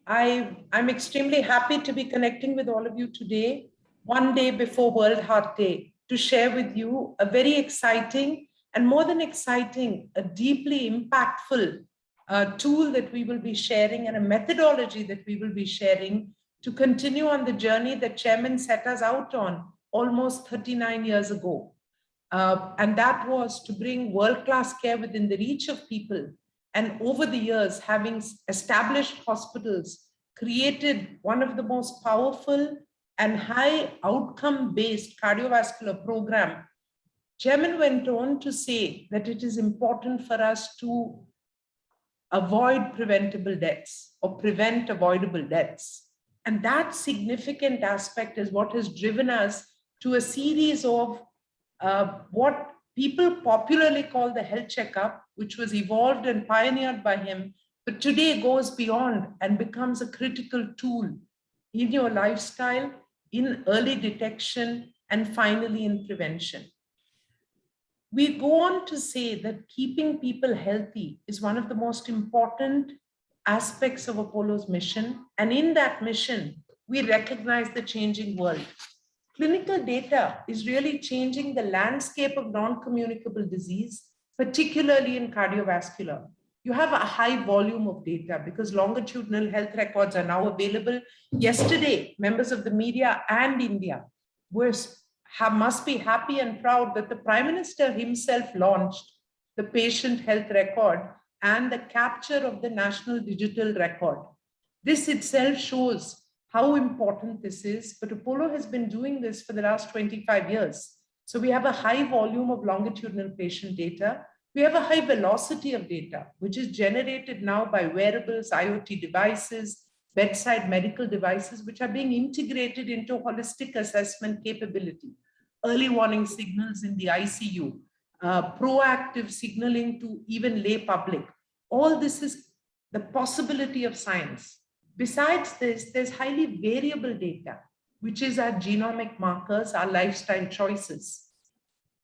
I'm extremely happy to be connecting with all of you today, one day before World Heart Day, to share with you a very exciting and more than exciting, a deeply impactful tool that we will be sharing and a methodology that we will be sharing to continue on the journey that Chairman set us out on almost 39 years ago. And that was to bring world-class care within the reach of people. And over the years, having established hospitals, created one of the most powerful and high outcome-based cardiovascular program, Chairman went on to say that it is important for us to avoid preventable deaths or prevent avoidable deaths. And that significant aspect is what has driven us to a series of what people popularly call the health checkup, which was evolved and pioneered by him, but today goes beyond and becomes a critical tool in your lifestyle, in early detection, and finally in prevention. We go on to say that keeping people healthy is one of the most important aspects of Apollo's mission. And in that mission, we recognize the changing world. Clinical data is really changing the landscape of non-communicable disease, particularly in cardiovascular. You have a high volume of data because longitudinal health records are now available. Yesterday, members of the media and India must be happy and proud that the Prime Minister himself launched the patient health record and the capture of the national digital record. This itself shows how important this is, but Apollo has been doing this for the last 25 years. So we have a high volume of longitudinal patient data. We have a high velocity of data, which is generated now by wearables, IoT devices, bedside medical devices, which are being integrated into holistic assessment capability, early warning signals in the ICU, proactive signaling to even lay public. All this is the possibility of science. Besides this, there's highly variable data, which is our genomic markers, our lifestyle choices.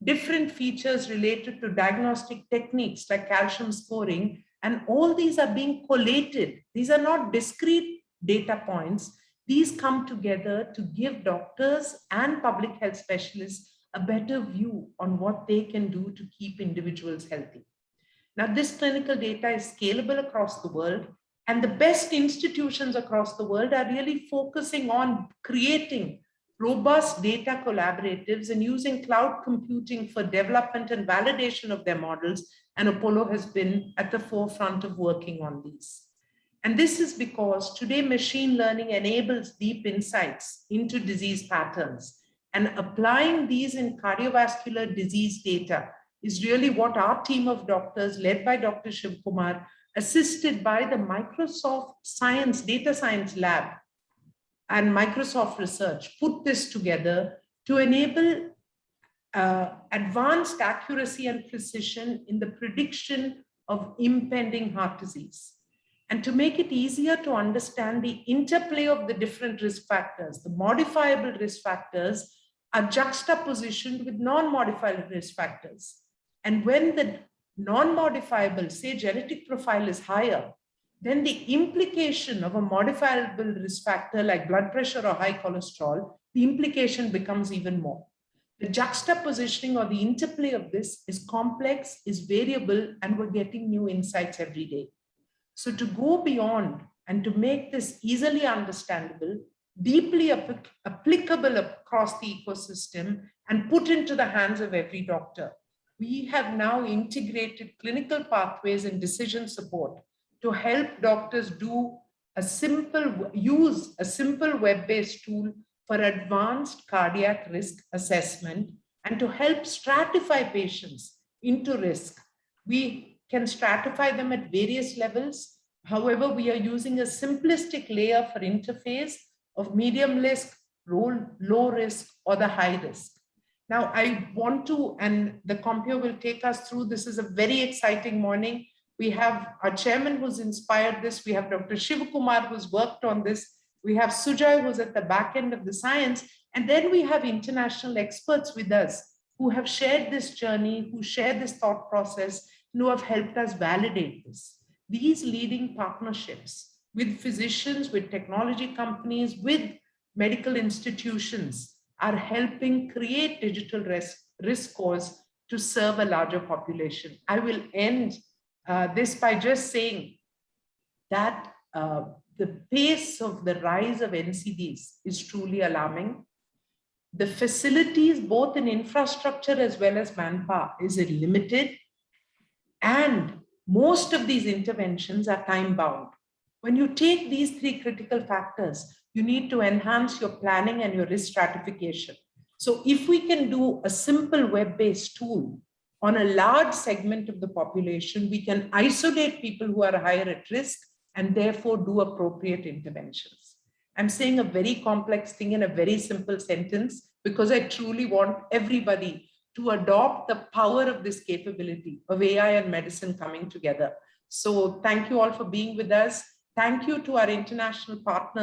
Different features related to diagnostic techniques like calcium scoring, and all these are being collated. These are not discrete data points. These come together to give doctors and public health specialists a better view on what they can do to keep individuals healthy. Now, this clinical data is scalable across the world, and the best institutions across the world are really focusing on creating robust data collaboratives and using cloud computing for development and validation of their models. And Apollo has been at the forefront of working on these. And this is because today machine learning enables deep insights into disease patterns. And applying these in cardiovascular disease data is really what our team of doctors, led by Dr. Shivakumar, assisted by the Microsoft Data Science Lab and Microsoft Research, put this together to enable advanced accuracy and precision in the prediction of impending heart disease. And to make it easier to understand the interplay of the different risk factors, the modifiable risk factors are juxtapositioned with non-modifiable risk factors. And when the non-modifiable, say genetic profile is higher, then the implication of a modifiable risk factor like blood pressure or high cholesterol, the implication becomes even more. The juxtapositioning or the interplay of this is complex, is variable, and we're getting new insights every day. So to go beyond and to make this easily understandable, deeply applicable across the ecosystem and put into the hands of every doctor, we have now integrated clinical pathways and decision support to help doctors use a simple web-based tool for advanced cardiac risk assessment and to help stratify patients into risk. We can stratify them at various levels. However, we are using a simplistic layer for interface of medium risk, low risk, or the high risk. Now, I want to, and the Compio will take us through, this is a very exciting morning. We have our chairman who's inspired this. We have Dr. Shivakumar who's worked on this. We have Sujay who's at the back end of the science. And then we have international experts with us who have shared this journey, who share this thought process, and who have helped us validate this. These leading partnerships with physicians, with technology companies, with medical institutions, are helping create digital risk scores to serve a larger population. I will end this by just saying that the pace of the rise of NCDs is truly alarming. The facilities, both in infrastructure as well as manpower, is limited. And most of these interventions are time bound. When you take these three critical factors, you need to enhance your planning and your risk stratification. So if we can do a simple web-based tool on a large segment of the population, we can isolate people who are higher at risk and therefore do appropriate interventions. I'm saying a very complex thing in a very simple sentence because I truly want everybody to adopt the power of this capability of AI and medicine coming together. So thank you all for being with us. Thank you to our international partners.